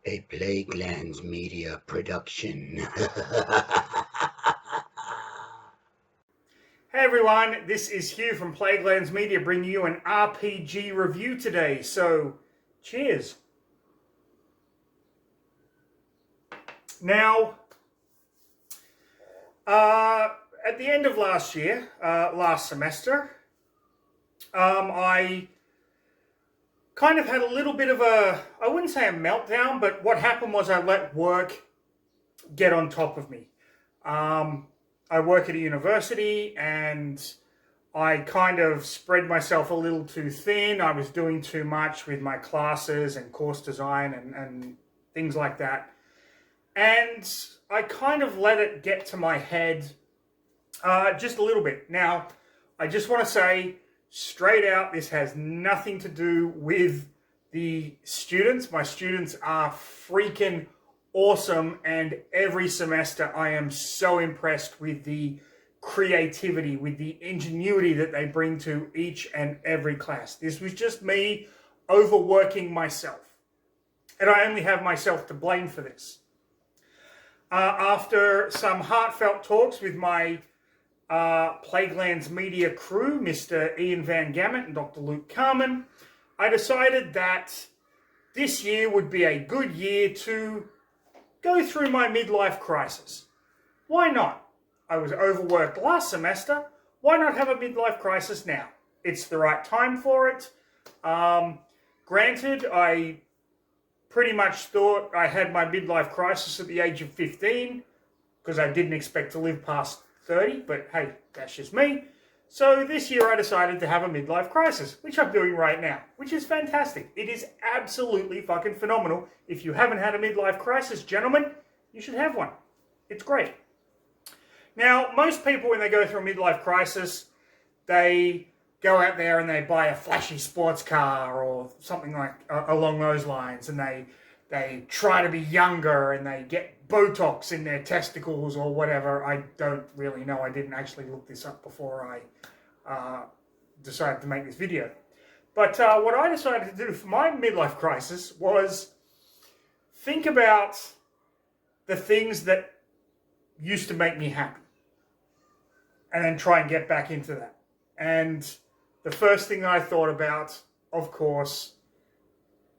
A Plaguelands Media production. Hey everyone, this is Hugh from Plaguelands Media bringing you an RPG review today. So, cheers. Now, at the end of last year, last semester, I kind of had a little bit of I wouldn't say a meltdown, but what happened was I let work get on top of me. I work at a university and I kind of spread myself a little too thin. I was doing too much with my classes and course design and things like that. And I kind of let it get to my head just a little bit. Now, I just want to say straight out, this has nothing to do with the students. My students are freaking awesome, and every semester I am so impressed with the creativity, with the ingenuity that they bring to each and every class. This was just me overworking myself, and I only have myself to blame for this. After some heartfelt talks with my Plaguelands Media crew, Mr. Ian Van Gammett and Dr. Luke Carmen, I decided that this year would be a good year to go through my midlife crisis. Why not? I was overworked last semester. Why not have a midlife crisis now? It's the right time for it. Granted, I pretty much thought I had my midlife crisis at the age of 15 because I didn't expect to live past 30, but hey, that's just me. So this year I decided to have a midlife crisis, which I'm doing right now, which is fantastic. It is absolutely fucking phenomenal. If you haven't had a midlife crisis, gentlemen, you should have one. It's great. Now, most people, when they go through a midlife crisis, they go out there and they buy a flashy sports car or something like along those lines, and they try to be younger and they get Botox in their testicles or whatever. I don't really know. I didn't actually look this up before I decided to make this video. But what I decided to do for my midlife crisis was think about the things that used to make me happy and then try and get back into that. And the first thing I thought about, of course,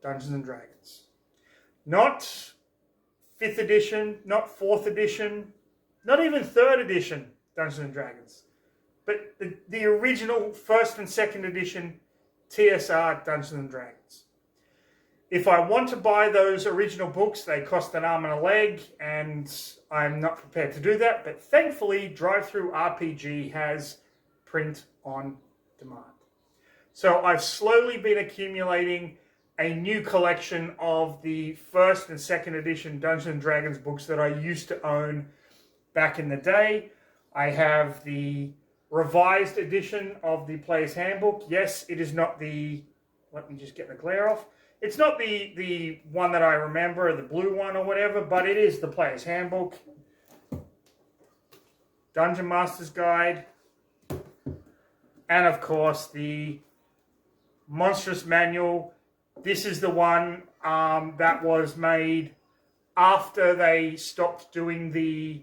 Dungeons and Dragons. Not 5th edition, not 4th edition, not even 3rd edition Dungeons and Dragons, but the original 1st and 2nd edition TSR Dungeons and Dragons. If I want to buy those original books, they cost an arm and a leg, and I'm not prepared to do that. But thankfully, Drive-Thru RPG has print on demand. So I've slowly been accumulating a new collection of the 1st and 2nd edition Dungeons and Dragons books that I used to own back in the day. I have the revised edition of the Player's Handbook. Yes, it is not the... Let me just get the glare off. It's not the one that I remember, the blue one or whatever, but it is the Player's Handbook. Dungeon Master's Guide. And of course, the Monstrous Manual. This is the one that was made after they stopped doing the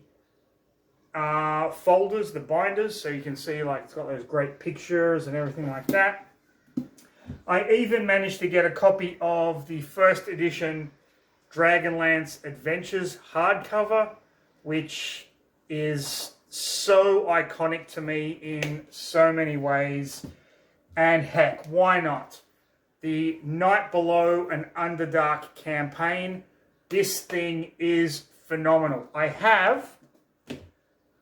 folders, the binders. So you can see, like, it's got those great pictures and everything like that. I even managed to get a copy of the 1st edition Dragonlance Adventures hardcover, which is so iconic to me in so many ways. And heck, why not? The Night Below and Underdark campaign. This thing is phenomenal. I have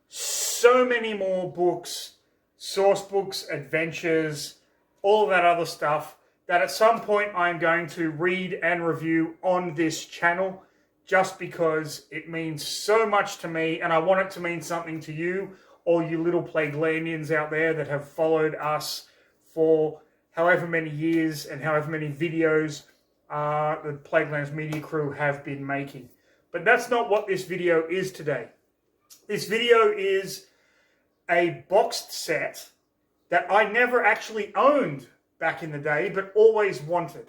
so many more books, source books, adventures, all of that other stuff, that at some point I'm going to read and review on this channel, just because it means so much to me, and I want it to mean something to you, all you little Plaguelandians out there that have followed us for however many years and however many videos the Plaguelands Media crew have been making. But that's not what this video is today. This video is a boxed set that I never actually owned back in the day, but always wanted.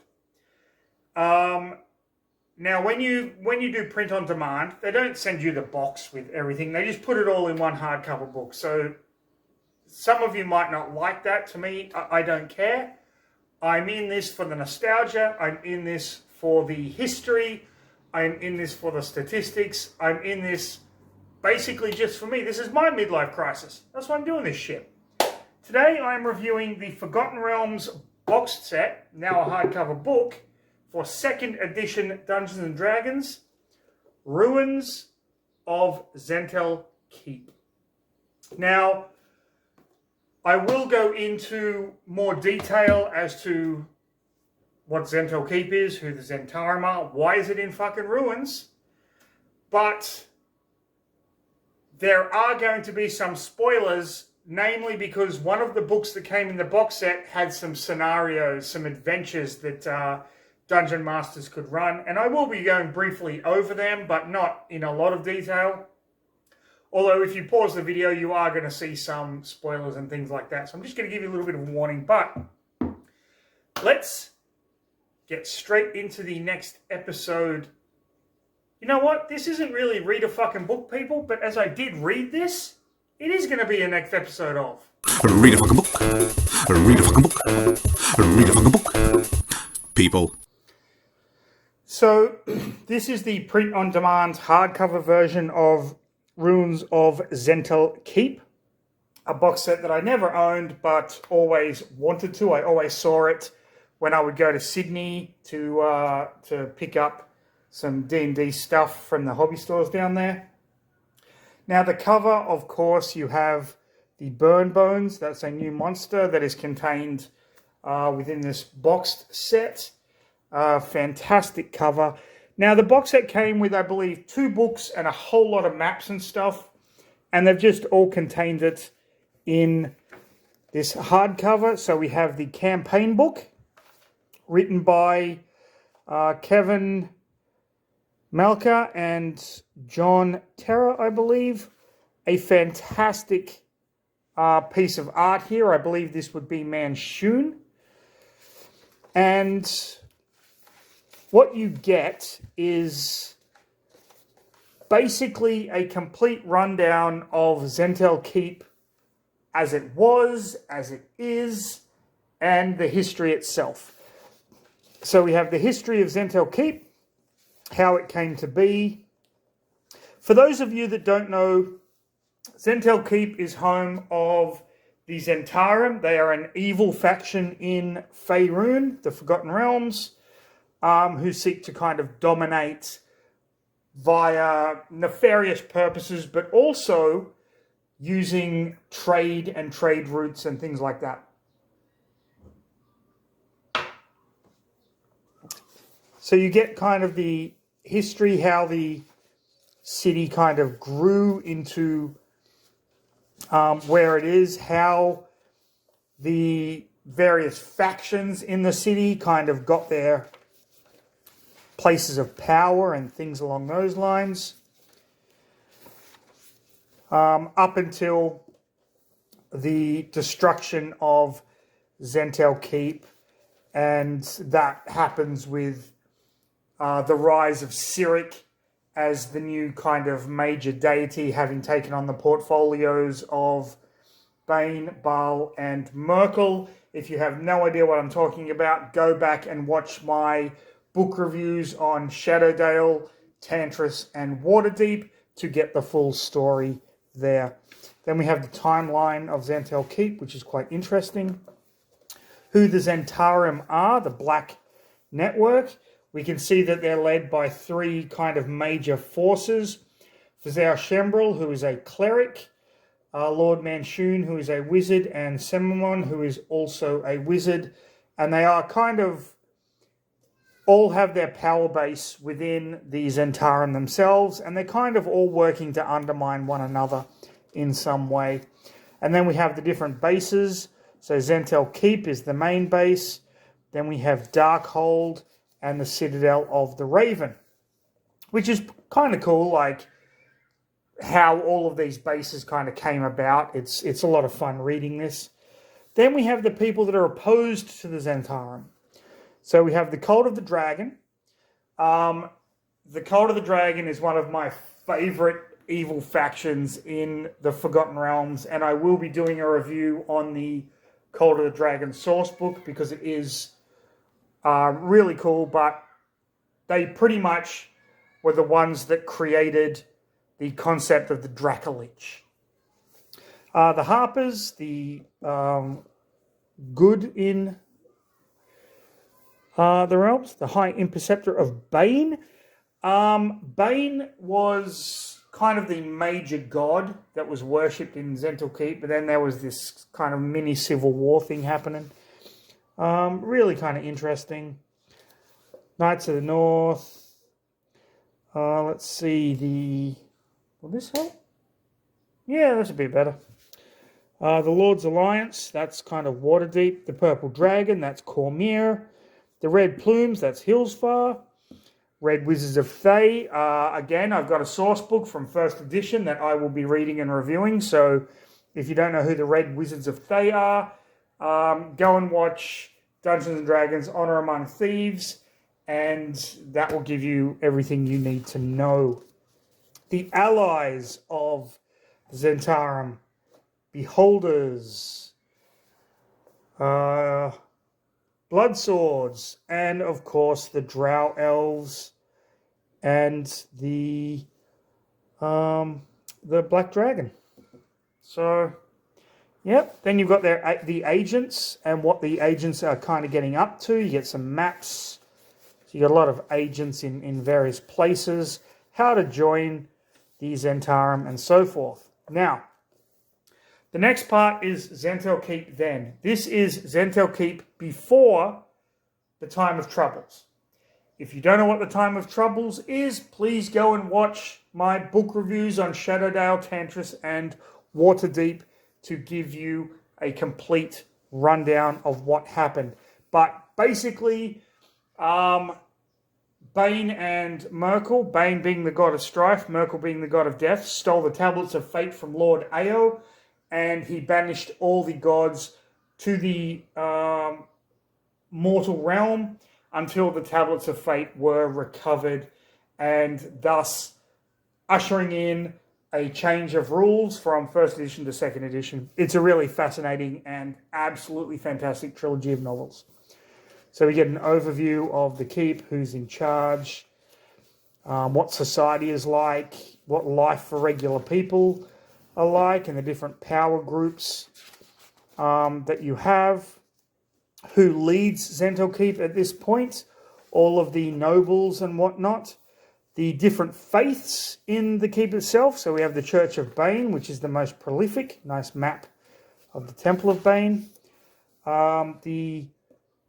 Now, when you do print on demand, they don't send you the box with everything. They just put it all in one hardcover book. So some of you might not like that. To me, I don't care. I'm in this for the nostalgia. I'm in this for the history. I'm in this for the statistics. I'm in this basically just for me. This is my midlife crisis. That's why I'm doing this shit. Today, I'm reviewing the Forgotten Realms boxed set, now a hardcover book, for 2nd edition Dungeons and Dragons, Ruins of Zhentil Keep. Now, I will go into more detail as to what Zhentil Keep is, who the Zhentarim are, why is it in fucking ruins, but there are going to be some spoilers, namely because one of the books that came in the box set had some scenarios, some adventures that Dungeon Masters could run, and I will be going briefly over them, but not in a lot of detail. Although if you pause the video, you are going to see some spoilers and things like that. So I'm just going to give you a little bit of a warning, but let's get straight into the next episode. You know what? This isn't really read a fucking book, people, but as I did read this, it is going to be a next episode of Read a fucking book. Read a fucking book. Read a fucking book. People. So, this is the print-on-demand hardcover version of Ruins of Zhentil Keep, a box set that I never owned but always wanted to. I always saw it when I would go to Sydney to pick up some D&D stuff from the hobby stores down there. Now, the cover, of course, you have the Burn Bones. That's a new monster that is contained within this boxed set. Fantastic cover. Now, the box set came with, I believe, 2 books and a whole lot of maps and stuff. And they've just all contained it in this hardcover. So we have the campaign book written by Kevin Malka and John Terra, I believe. A fantastic piece of art here. I believe this would be Manshun. And what you get is basically a complete rundown of Zhentil Keep as it was, as it is, and the history itself. So we have the history of Zhentil Keep, how it came to be. For those of you that don't know, Zhentil Keep is home of the Zhentarim. They are an evil faction in Faerun, the Forgotten Realms, who seek to kind of dominate via nefarious purposes, but also using trade and trade routes and things like that. So you get kind of the history, how the city kind of grew into where it is, how the various factions in the city kind of got their places of power and things along those lines, up until the destruction of Zhentil Keep, and that happens with the rise of Cyric as the new kind of major deity, having taken on the portfolios of Bane, Baal, and Merkel. If you have no idea what I'm talking about, go back and watch my book reviews on Shadowdale, Tantris, and Waterdeep to get the full story there. Then we have the timeline of Zhentil Keep, which is quite interesting. Who the Zhentarim are, the Black Network. We can see that they're led by 3 kind of major forces. Vizair Shembril, who is a cleric, Lord Manshun, who is a wizard, and Semimon, who is also a wizard. And they are kind of all have their power base within the Zhentarim themselves, and they're kind of all working to undermine one another in some way. And then we have the different bases. So Zhentil Keep is the main base. Then we have Darkhold and the Citadel of the Raven, which is kind of cool, like how all of these bases kind of came about. It's a lot of fun reading this. Then we have the people that are opposed to the Zhentarim. So we have the Cult of the Dragon. the Cult of the Dragon is one of my favorite evil factions in the Forgotten Realms, and I will be doing a review on the Cult of the Dragon source book because it is really cool, but they pretty much were the ones that created the concept of the Dracolich. The Harpers, the good in the realms, the High Imperceptor of Bane. Bane was kind of the major god that was worshipped in Zhentil Keep, but then there was this kind of mini civil war thing happening. Really kind of interesting. Knights of the North. Let's see, will this help? Yeah, that's a bit better. The Lord's Alliance, that's kind of Waterdeep. The Purple Dragon, that's Cormyr. The Red Plumes, that's Hillsfar. Red Wizards of Thay. Again, I've got a source book from first edition that I will be reading and reviewing. So if you don't know who the Red Wizards of Thay are, go and watch Dungeons & Dragons Honor Among Thieves, and that will give you everything you need to know. The allies of Zhentarim. Beholders. Blood Swords, and of course the Drow Elves and the Black Dragon. So, yep. Then you've got the agents and what the agents are kind of getting up to. You get some maps. So you got a lot of agents in various places. How to join the Zhentarim and so forth. Now, the next part is Zhentil Keep then. This is Zhentil Keep before the Time of Troubles. If you don't know what the Time of Troubles is, please go and watch my book reviews on Shadowdale, Tantris, and Waterdeep to give you a complete rundown of what happened. But basically, Bane and Merkel, Bane being the god of strife, Merkel being the god of death, stole the tablets of fate from Lord Ao, and he banished all the gods to the mortal realm until the tablets of fate were recovered, and thus ushering in a change of rules from first edition to second edition. It's a really fascinating and absolutely fantastic trilogy of novels. So we get an overview of the keep, who's in charge, what society is like, what life for regular people are like, and the different power groups that you have, who leads Zhentil Keep at this point, all of the nobles and whatnot, the different faiths in the keep itself. So we have the Church of Bane, which is the most prolific. Nice map of the Temple of Bane. The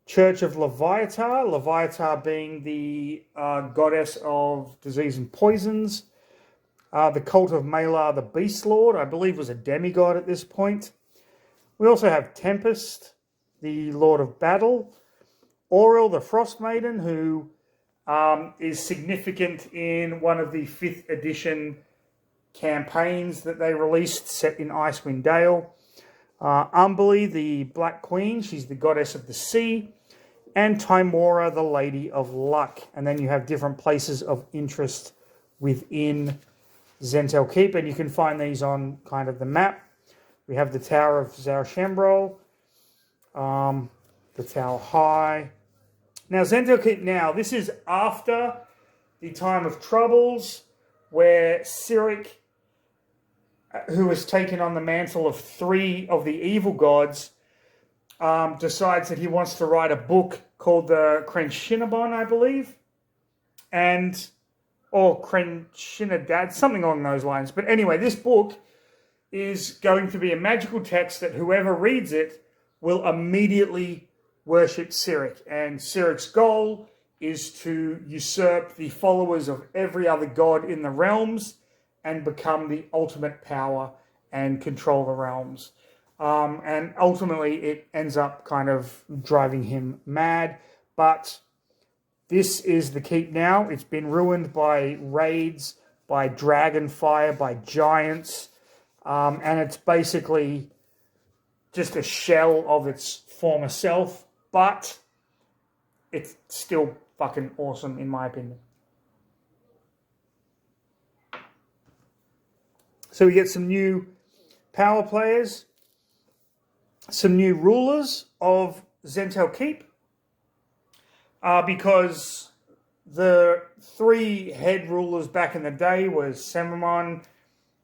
Church of Leviatar, Leviatar being the goddess of disease and poisons. The Cult of Malar, the Beast Lord, I believe was a demigod at this point. We also have Tempest, the Lord of Battle. Auril, the Frost Maiden, who is significant in one of the 5th edition campaigns that they released, set in Icewind Dale. Umberly, the Black Queen, she's the goddess of the sea. And Timora, the Lady of Luck. And then you have different places of interest within Zhentil Keep, and you can find these on kind of the map. We have the Tower of Zarshembrol, the Tower High. Now, Zhentil Keep now, this is after the Time of Troubles, where Cyric, who has taken on the mantle of 3 of the evil gods, decides that he wants to write a book called the Crenshinabon, I believe, or Crenshinadad, something along those lines. But anyway, this book is going to be a magical text that whoever reads it will immediately worship Cyric. And Cyric's goal is to usurp the followers of every other god in the realms and become the ultimate power and control the realms. And ultimately, it ends up kind of driving him mad. But this is the keep now. It's been ruined by raids, by dragon fire, by giants. And it's basically just a shell of its former self. But it's still fucking awesome, in my opinion. So we get some new power players, some new rulers of Zhentil Keep, because the 3 head rulers back in the day was Semimon,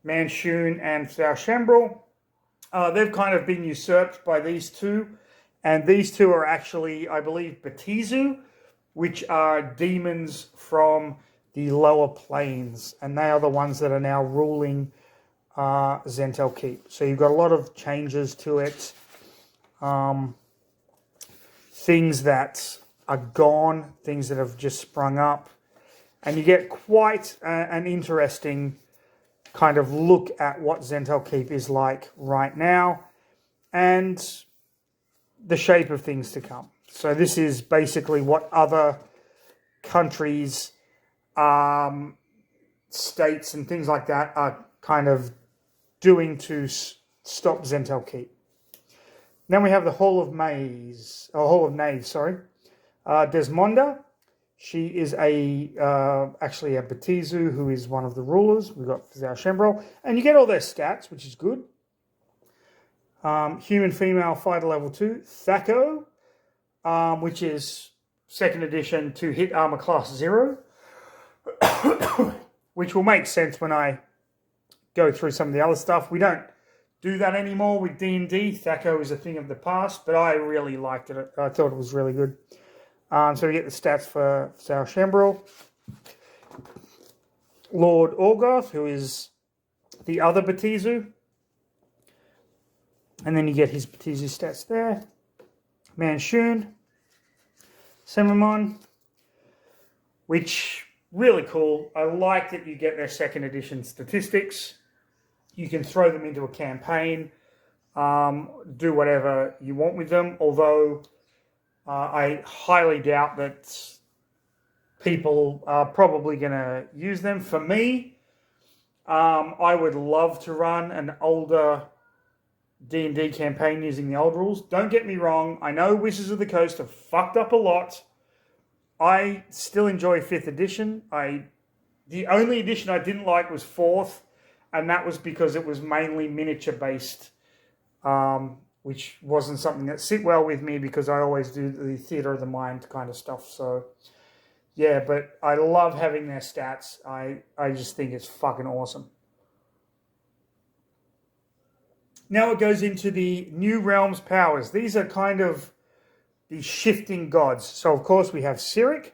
Manchun, and Xiao Shembrel. They've kind of been usurped by these 2, and these 2 are actually, I believe, Batizu, which are demons from the lower planes, and they are the ones that are now ruling Zhentil Keep. So you've got a lot of changes to it. Things that are gone, things that have just sprung up, and you get quite an interesting kind of look at what Zhentil Keep is like right now and the shape of things to come. So this is basically what other countries, states and things like that are kind of doing to stop Zhentil Keep. Then we have the Hall of Knaves, Desmonda. She is actually a Batizu who is one of the rulers. We've got Xiao Shembrel. And you get all their stats, which is good. Human female fighter level 2. Thaco, which is 2nd edition to hit armor class 0. Which will make sense when I go through some of the other stuff. We don't do that anymore with D&D. Thaco is a thing of the past, but I really liked it. I thought it was really good. So we get the stats for Xiao Shembrel. Lord Orgoth, who is the other Batizu. And then you get his Batizu stats there. Manchun. Semimon. Which, really cool. I like that you get their 2nd edition statistics. You can throw them into a campaign. Do whatever you want with them. Although I highly doubt that people are probably going to use them. For me, I would love to run an older D&D campaign using the old rules. Don't get me wrong. I know Wizards of the Coast have fucked up a lot. I still enjoy 5th edition. The only edition I didn't like was 4th, and that was because it was mainly miniature-based, which wasn't something that sit well with me because I always do the theater of the mind kind of stuff. So, yeah, but I love having their stats. I just think it's fucking awesome. Now it goes into the New Realms powers. These are kind of the shifting gods. So, of course, we have Cyric.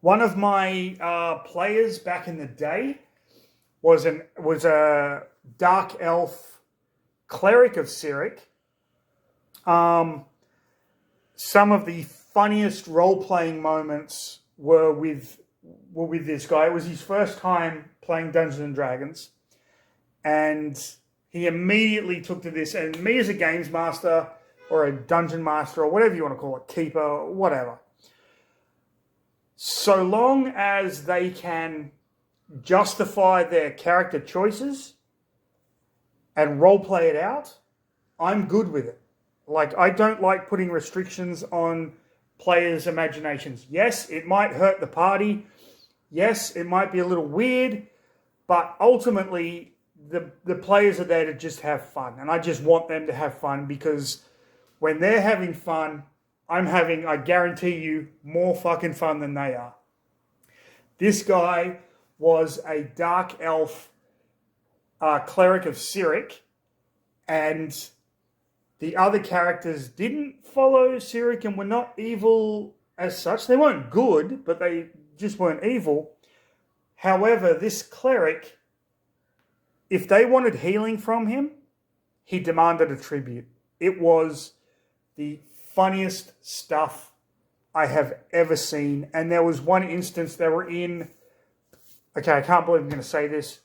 One of my players back in the day was a dark elf cleric of Cyric. Some of the funniest role-playing moments were with this guy. It was his first time playing Dungeons and Dragons, and he immediately took to this. And me as a games master or a dungeon master or whatever you want to call it, keeper, whatever, so long as they can justify their character choices and role-play it out, I'm good with it. Like, I don't like putting restrictions on players' imaginations. Yes, it might hurt the party. Yes, it might be a little weird, but ultimately the players are there to just have fun. And I just want them to have fun, because when they're having fun, I'm having, I guarantee you, more fucking fun than they are. This guy was a dark elf cleric of Cyric, and the other characters didn't follow Cyric and were not evil as such. They weren't good, but they just weren't evil. However, this cleric, if they wanted healing from him, he demanded a tribute. It was the funniest stuff I have ever seen. And there was one instance they were in, okay, I can't believe I'm going to say this,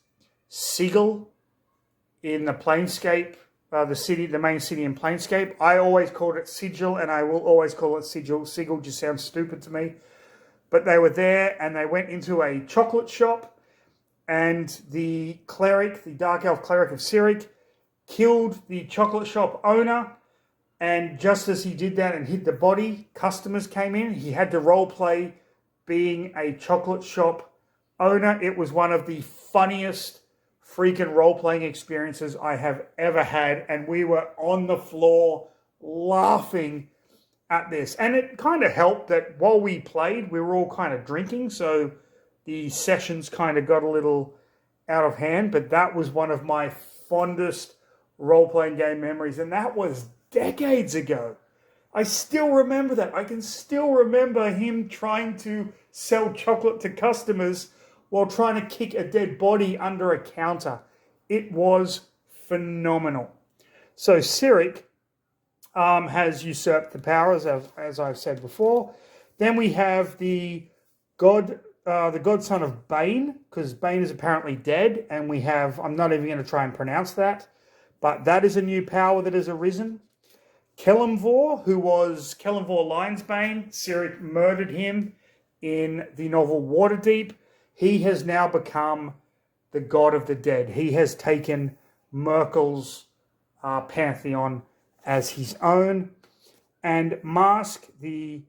Sigil in the Planescape, the main city in Planescape. I always called it Sigil, and I will always call it Sigil. Sigil just sounds stupid to me. But they were there, and they went into a chocolate shop, and the cleric, the dark elf cleric of Cyric, killed the chocolate shop owner. And just as he did that and hit the body, customers came in. He had to role play being a chocolate shop owner. It was one of the funniest freaking role-playing experiences I have ever had. And we were on the floor laughing at this. And it kind of helped that while we played, we were all kind of drinking. So the sessions kind of got a little out of hand. But that was one of my fondest role-playing game memories. And that was decades ago. I still remember that. I can still remember him trying to sell chocolate to customers while trying to kick a dead body under a counter. It was phenomenal. So Cyric has usurped the powers, as I've said before. Then we have the godson of Bane, because Bane is apparently dead, and we have, I'm not even going to try and pronounce that, but that is a new power that has arisen. Kelemvor, who was Kelemvor Lionsbane, Cyric murdered him in the novel Waterdeep. He has now become the god of the dead. He has taken Merkel's pantheon as his own. And Mask, the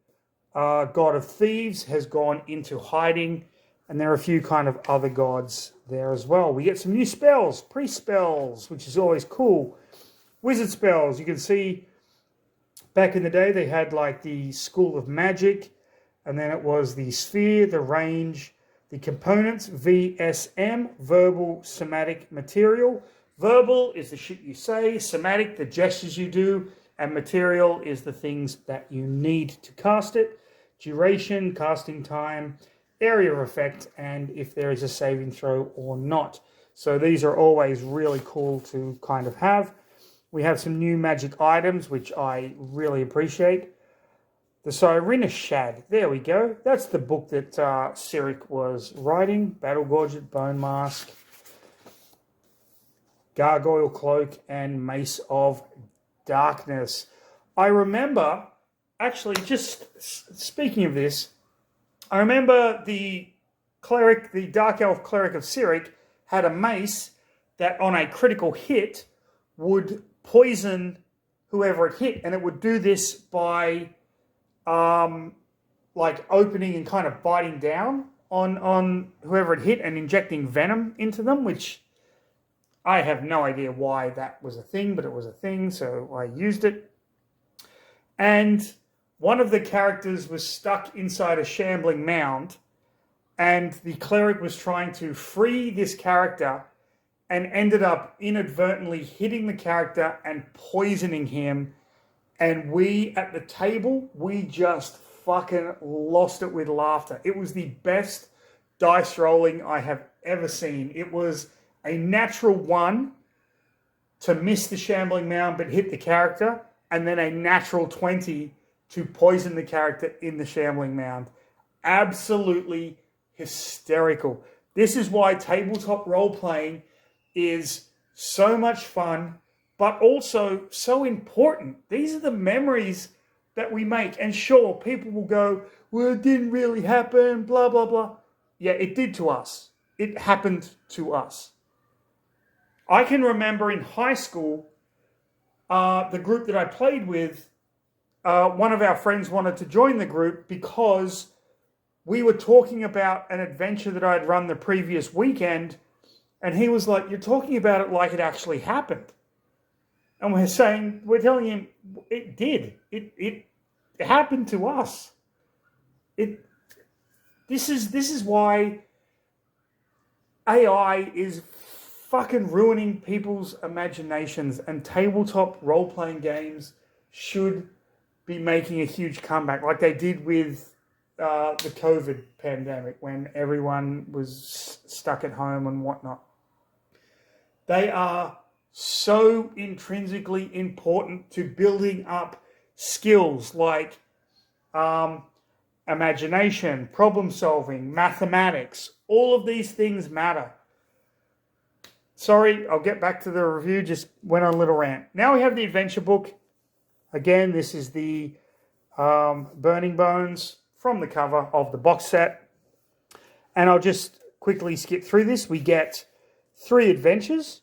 god of thieves, has gone into hiding. And there are a few kind of other gods there as well. We get some new spells, priest spells, which is always cool. Wizard spells, you can see back in the day they had like the School of Magic, and then it was the sphere, the range, the components, VSM, verbal, somatic, material. Verbal is the shit you say, somatic, the gestures you do, and material is the things that you need to cast it. Duration, casting time, area of effect, and if there is a saving throw or not. So these are always really cool to kind of have. We have some new magic items, which I really appreciate. The Cyrena Shad, there we go. That's the book that Cyric was writing. Battle Gorget, Bone Mask, Gargoyle Cloak, and Mace of Darkness. I remember, actually, just speaking of this, I remember the cleric, the Dark Elf cleric of Cyric, had a mace that on a critical hit would poison whoever it hit, and it would do this by like opening and kind of biting down on whoever it hit and injecting venom into them, which I have no idea why that was a thing, but it was a thing, so I used it. And one of the characters was stuck inside a shambling mound, and the cleric was trying to free this character and ended up inadvertently hitting the character and poisoning him. And we at the table, we just fucking lost it with laughter. It was the best dice rolling I have ever seen. It was a natural 1 to miss the shambling mound but hit the character, and then a natural 20 to poison the character in the shambling mound. Absolutely hysterical. This is why tabletop role-playing is so much fun, but also so important. These are the memories that we make. And sure, people will go, well, it didn't really happen, blah, blah, blah. Yeah, it did to us. It happened to us. I can remember in high school, the group that I played with, one of our friends wanted to join the group because we were talking about an adventure that I'd run the previous weekend, and he was like, you're talking about it like it actually happened. And we're telling him it did. It happened to us. This is why AI is fucking ruining people's imaginations, and tabletop role-playing games should be making a huge comeback like they did with the COVID pandemic when everyone was stuck at home and whatnot. They are so intrinsically important to building up skills like imagination, problem solving, mathematics. All of these things matter. Sorry, I'll get back to the review. Just went on a little rant. Now we have the adventure book. Again, this is the Burning Bones from the cover of the box set. And I'll just quickly skip through this. We get 3 adventures.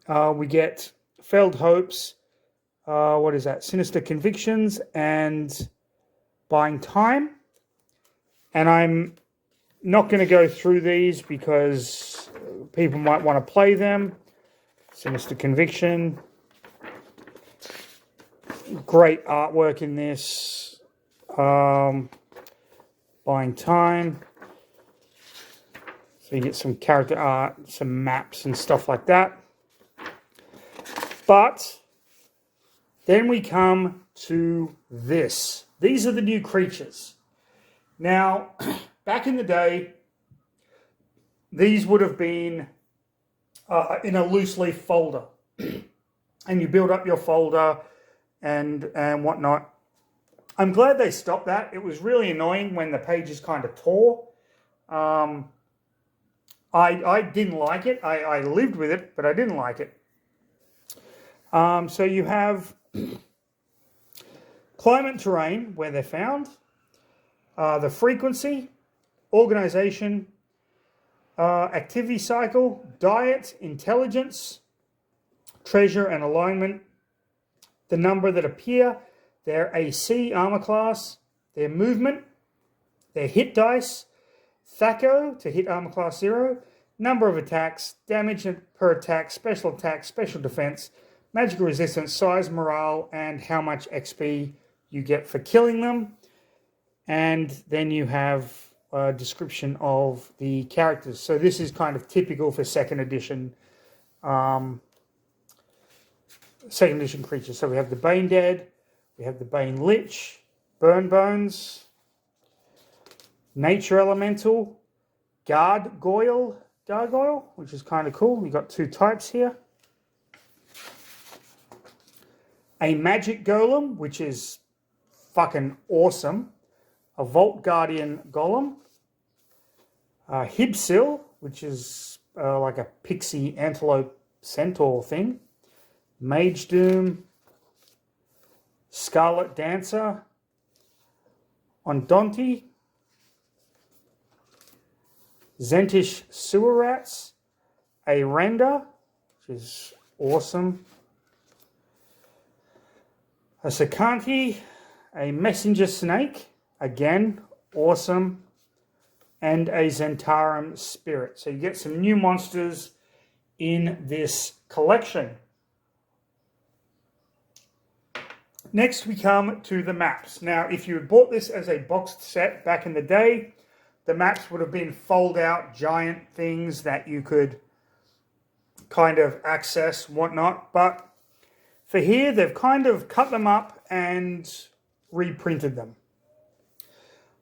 We get Felled Hopes, what is that? Sinister Convictions and Buying Time. And I'm not going to go through these because people might want to play them. Sinister Conviction. Great artwork in this. Buying Time. So you get some character art, some maps and stuff like that. But then we come to this. These are the new creatures. Now, back in the day, these would have been in a loose leaf folder. And you build up your folder and whatnot. I'm glad they stopped that. It was really annoying when the pages kind of tore. I didn't like it. I lived with it, but I didn't like it. So you have climate and terrain, where they're found, the frequency, organization, activity cycle, diet, intelligence, treasure and alignment, the number that appear, their AC armor class, their movement, their hit dice, THAC0 to hit armor class 0, number of attacks, damage per attack, special defense, magical resistance, size, morale, and how much XP you get for killing them. And then you have a description of the characters. So this is kind of typical for second edition creatures. So we have the Bane Dead, we have the Bane Lich, Burn Bones, Nature Elemental, Gargoyle, which is kind of cool. We've got two types here. A Magic Golem, which is fucking awesome. A Vault Guardian Golem. Hibsil, which is like a pixie antelope centaur thing. Mage Doom. Scarlet Dancer. Ondonti. Zentish Sewer Rats. A Render, which is awesome. A Sakanti, a Messenger Snake, again, awesome, and a Zentarum Spirit. So you get some new monsters in this collection. Next we come to the maps. Now, if you had bought this as a boxed set back in the day, the maps would have been fold-out giant things that you could kind of access, whatnot, but for here, they've kind of cut them up and reprinted them.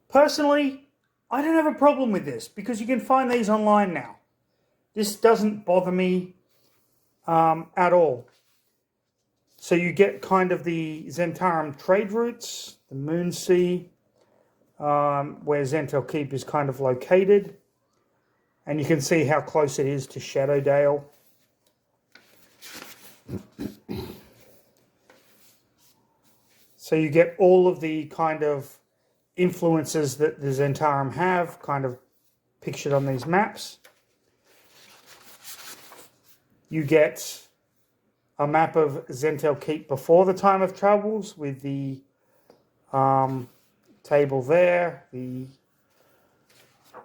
Personally, I don't have a problem with this because you can find these online now. This doesn't bother me at all. So you get kind of the Zentarum trade routes, the Moonsea, where Zhentil Keep is kind of located. And you can see how close it is to Shadowdale. So you get all of the kind of influences that the Zentarum have kind of pictured on these maps. You get a map of Zhentil Keep before the time of troubles with the table there,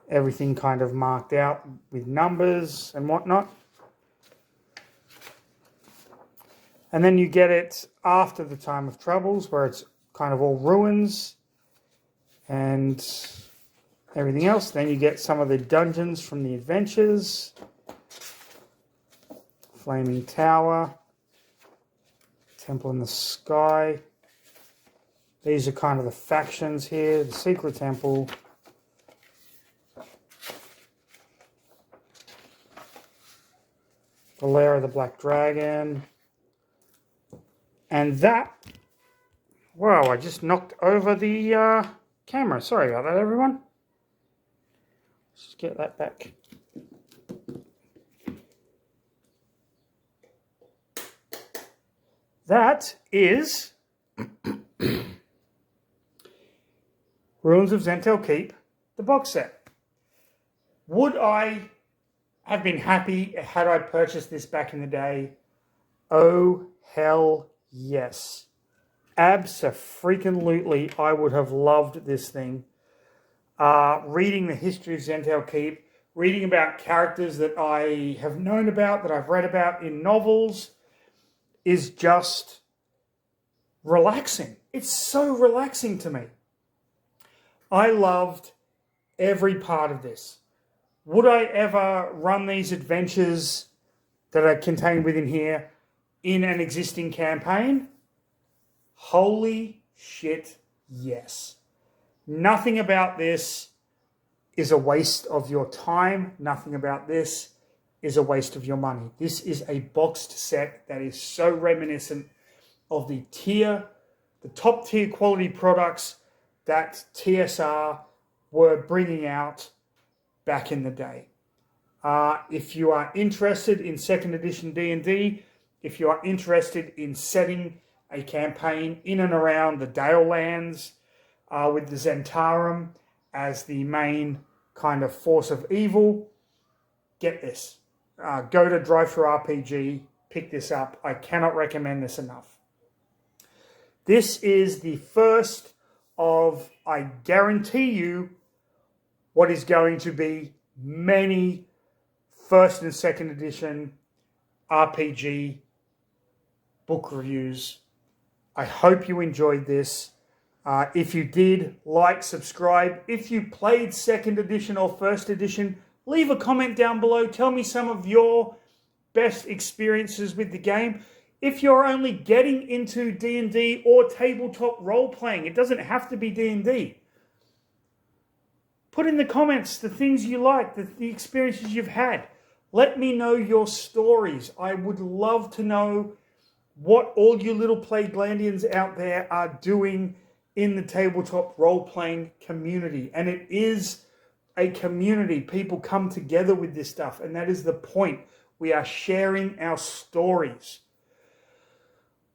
everything kind of marked out with numbers and whatnot. And then you get it after the time of troubles, where it's kind of all ruins and everything else. Then you get some of the dungeons from the adventures. Flaming Tower. Temple in the Sky. These are kind of the factions here. The Secret Temple. The Lair of the Black Dragon. And that, wow, I just knocked over the camera. Sorry about that, everyone. Let's just get that back. That is Ruins of Zhentil Keep, the box set. Would I have been happy had I purchased this back in the day? Oh, hell yes. Abso-freaking-lutely, I would have loved this thing. Reading the history of Zhentil Keep, reading about characters that I have known about, that I've read about in novels, is just relaxing. It's so relaxing to me. I loved every part of this. Would I ever run these adventures that are contained within here in an existing campaign? Holy shit, yes. Nothing about this is a waste of your time. Nothing about this is a waste of your money. This is a boxed set that is so reminiscent of the top tier quality products that TSR were bringing out back in the day. If you are interested in 2nd edition D&D, if you are interested in setting a campaign in and around the Dale lands with the Zhentarim as the main kind of force of evil, get this. Go to Drive-Thru-RPG, pick this up. I cannot recommend this enough. This is the first of, I guarantee you, what is going to be many 1st and 2nd edition RPG book reviews. I hope you enjoyed this. If you did, like, subscribe. If you played 2nd edition or 1st edition, leave a comment down below. Tell me some of your best experiences with the game. If you're only getting into D&D or tabletop role-playing, it doesn't have to be D&D. Put in the comments the things you like, the experiences you've had. Let me know your stories. I would love to know what all you little Plaguelandians out there are doing in the tabletop role-playing community. And it is a community. People come together with this stuff, and that is the point. We are sharing our stories.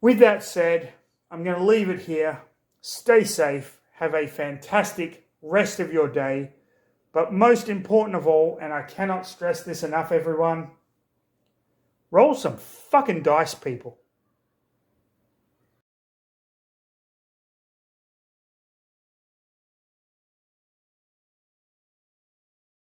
With that said, I'm going to leave it here. Stay safe. Have a fantastic rest of your day. But most important of all, and I cannot stress this enough, everyone, roll some fucking dice, people.